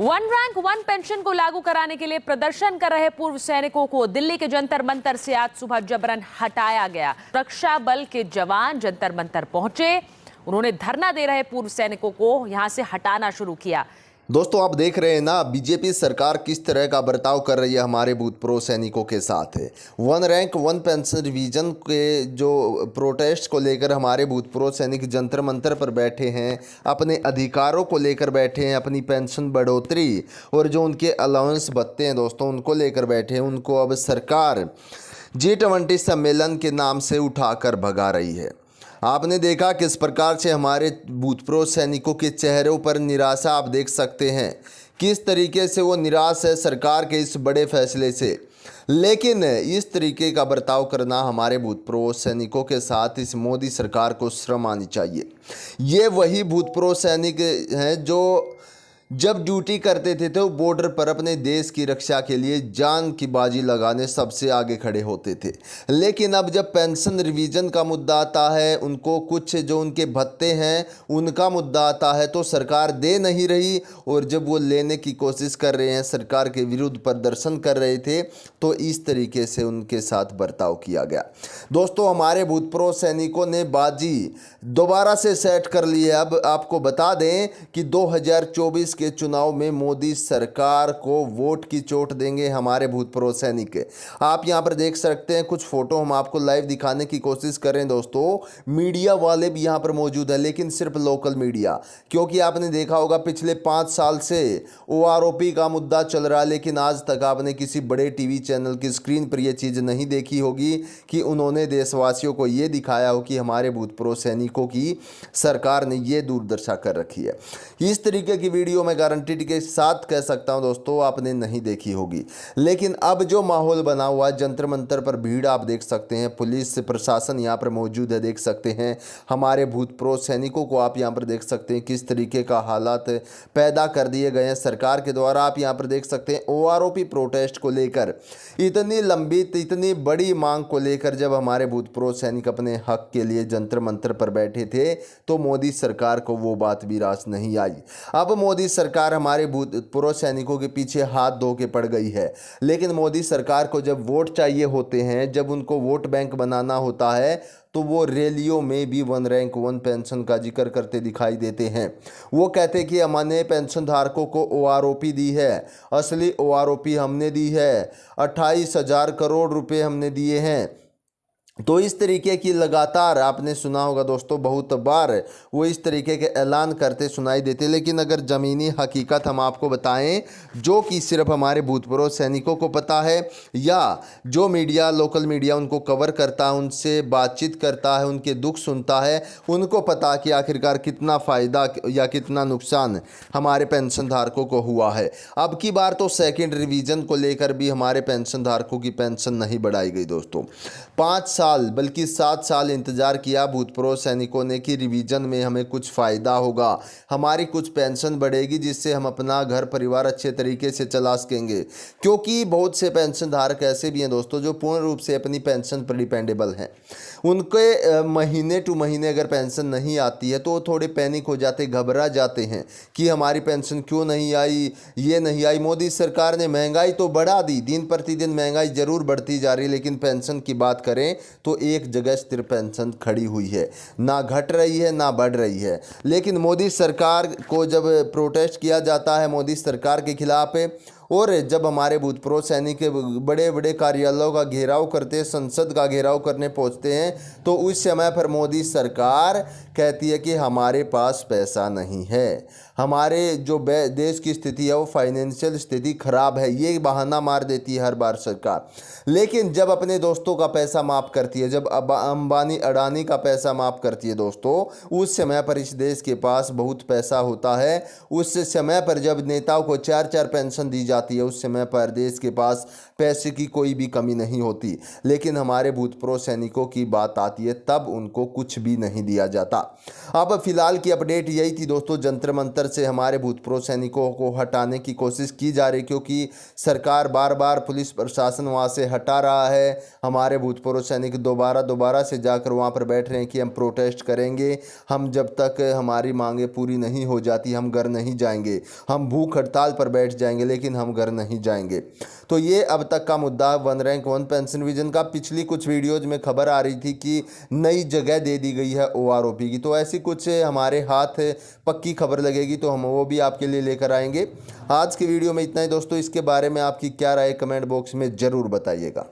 One rank one pension को लागू कराने के लिए प्रदर्शन कर रहे पूर्व सैनिकों को दिल्ली के जंतर मंतर से आज सुबह जबरन हटाया गया। सुरक्षा बल के जवान जंतर मंतर पहुंचे, उन्होंने धरना दे रहे पूर्व सैनिकों को यहां से हटाना शुरू किया। दोस्तों, आप देख रहे हैं ना, बीजेपी सरकार किस तरह का बर्ताव कर रही है हमारे भूतपूर्व सैनिकों के साथ है। One rank one pension revision के जो प्रोटेस्ट को लेकर हमारे भूतपूर्व सैनिक जंतर मंतर पर बैठे हैं, अपने अधिकारों को लेकर बैठे हैं, अपनी पेंशन बढ़ोतरी और जो उनके अलाउंस भत्ते हैं दोस्तों, उनको लेकर बैठे हैं। उनको अब सरकार G20 सम्मेलन के नाम से उठाकर भगा रही है। आपने देखा किस प्रकार से हमारे भूतपूर्व सैनिकों के चेहरों पर निराशा आप देख सकते हैं, किस तरीके से वो निराश है सरकार के इस बड़े फैसले से। लेकिन इस तरीके का बर्ताव करना हमारे भूतपूर्व सैनिकों के साथ इस मोदी सरकार को शर्म आनी चाहिए। ये वही भूतपूर्व सैनिक हैं जो जब ड्यूटी करते थे तो बॉर्डर पर अपने देश की रक्षा के लिए जान की बाजी लगाने सबसे आगे खड़े होते थे। लेकिन अब जब पेंशन रिवीजन का मुद्दा आता है, उनको कुछ जो उनके भत्ते हैं उनका मुद्दा आता है, तो सरकार दे नहीं रही। और जब वो लेने की कोशिश कर रहे हैं, सरकार के विरुद्ध प्रदर्शन कर रहे थे, तो इस तरीके से उनके साथ बर्ताव किया गया। दोस्तों, हमारे भूतपूर्व सैनिकों ने बाजी दोबारा से सेट कर ली है। अब आपको बता दें कि 2024 के चुनाव में मोदी सरकार को वोट की चोट देंगे हमारे भूतपूर्व सैनिक। आप यहां पर देख सकते हैं कुछ फोटो हम आपको लाइव दिखाने की कोशिश करें। दोस्तों, मीडिया वाले भी यहां पर मौजूद है, लेकिन सिर्फ लोकल मीडिया, क्योंकि आपने देखा होगा पिछले 5 साल से OROP का मुद्दा चल रहा है, लेकिन आज तक आपने किसी बड़े टीवी चैनल की स्क्रीन पर यह चीज़ नहीं देखी होगी कि उन्होंने देशवासियों को यह दिखाया हो कि हमारे भूतपूर्व सैनिकों की सरकार ने यह दुर्दशा कर रखी है। इस तरीके की वीडियो मैं गारंटी के साथ कह सकता हूं दोस्तों, आपने नहीं देखी होगी। लेकिन अब जो माहौल बना हुआ है, जंतर मंतर पर भीड़ आप देख सकते हैं, पुलिस प्रशासन यहां पर मौजूद है, देख सकते हैं। हमारे भूतपूर्व सैनिकों को आप यहां पर देख सकते हैं किस तरीके का हालात पैदा कर दिए गए हैं सरकार के द्वारा। आप यहां पर देख सकते हैं OROP प्रोटेस्ट को लेकर इतनी लंबी इतनी बड़ी मांग को लेकर जब हमारे भूतपूर्व सैनिक अपने हक के लिए जंतर मंतर पर बैठे थे, तो मोदी सरकार को वो बात भी रास नहीं आई। अब मोदी सरकार हमारे भूतपूर्व सैनिकों के पीछे हाथ धो के पड़ गई है। लेकिन मोदी सरकार को जब वोट चाहिए होते हैं, जब उनको वोट बैंक बनाना होता है, तो वो रैलियों में भी वन रैंक वन पेंशन का जिक्र करते दिखाई देते हैं। वो कहते कि हमने पेंशन धारकों को OROP दी है, असली OROP हमने दी है, 28,000 करोड़ रुपए हमने दिए हैं। तो इस तरीके की लगातार आपने सुना होगा दोस्तों, बहुत बार वो इस तरीके के ऐलान करते सुनाई देते। लेकिन अगर ज़मीनी हकीकत हम आपको बताएं, जो कि सिर्फ हमारे भूतपूर्व सैनिकों को पता है, या जो मीडिया लोकल मीडिया उनको कवर करता है, उनसे बातचीत करता है, उनके दुख सुनता है, उनको पता कि आखिरकार कितना फ़ायदा या कितना नुकसान हमारे पेंशन धारकों को हुआ है। अब की बार तो सेकेंड रिवीजन को लेकर भी हमारे पेंशन धारकों की पेंशन नहीं बढ़ाई गई दोस्तों। 5 साल बल्कि 7 साल इंतजार किया भूतपूर्व सैनिकों ने कि रिवीजन में हमें कुछ फ़ायदा होगा, हमारी कुछ पेंशन बढ़ेगी, जिससे हम अपना घर परिवार अच्छे तरीके से चला सकेंगे। क्योंकि बहुत से पेंशन धारक ऐसे भी हैं दोस्तों जो पूर्ण रूप से अपनी पेंशन पर डिपेंडेबल हैं। उनके महीने टू महीने अगर पेंशन नहीं आती है तो वो थोड़े पैनिक हो जाते, घबरा जाते हैं कि हमारी पेंशन क्यों नहीं आई, ये नहीं आई। मोदी सरकार ने महंगाई तो बढ़ा दी, दिन प्रतिदिन महंगाई ज़रूर बढ़ती जा रही है, लेकिन पेंशन की बात करें तो एक जगह स्थिर पेंशन खड़ी हुई है, ना घट रही है ना बढ़ रही है। लेकिन मोदी सरकार को जब प्रोटेस्ट किया जाता है मोदी सरकार के खिलाफ, और जब हमारे भूतपूर्व सैनिक बड़े बड़े कार्यालयों का घेराव करते, संसद का घेराव करने पहुंचते हैं, तो उस समय पर मोदी सरकार कहती है कि हमारे पास पैसा नहीं है, हमारे जो देश की स्थिति है वो फाइनेंशियल स्थिति खराब है, ये बहाना मार देती है हर बार सरकार। लेकिन जब अपने दोस्तों का पैसा माफ़ करती है, जब अंबानी अडानी का पैसा माफ़ करती है दोस्तों, उस समय पर इस देश के पास बहुत पैसा होता है। उस समय पर जब नेताओं को 4-4 पेंशन दी जाती है उस समय पर देश के पास पैसे की कोई भी कमी नहीं होती, लेकिन हमारे भूतपूर्व सैनिकों की बात आती है तब उनको कुछ भी नहीं दिया जाता। अब फिलहाल की अपडेट यही थी दोस्तों, जंतर मंतर से हमारे भूतपूर्व सैनिकों को हटाने की कोशिश की जा रही, क्योंकि सरकार बार बार पुलिस प्रशासन वहाँ से हटा रहा है। हमारे भूतपूर्व सैनिक दोबारा से जाकर वहाँ पर बैठ रहे हैं कि हम प्रोटेस्ट करेंगे, हम जब तक हमारी मांगे पूरी नहीं हो जाती हम घर नहीं जाएंगे, हम भूख हड़ताल पर बैठ जाएंगे लेकिन हम घर नहीं जाएंगे। तो ये अब तक का मुद्दा one rank one pension vision का। पिछली कुछ वीडियोज में खबर आ रही थी कि नई जगह दे दी गई है OROP की, तो ऐसी कुछ हमारे हाथ पक्की खबर लगेगी तो हम वो भी आपके लिए लेकर आएंगे। आज की वीडियो में इतना ही दोस्तों, इसके बारे में आपकी क्या राय कमेंट बॉक्स में ज़रूर बताइएगा।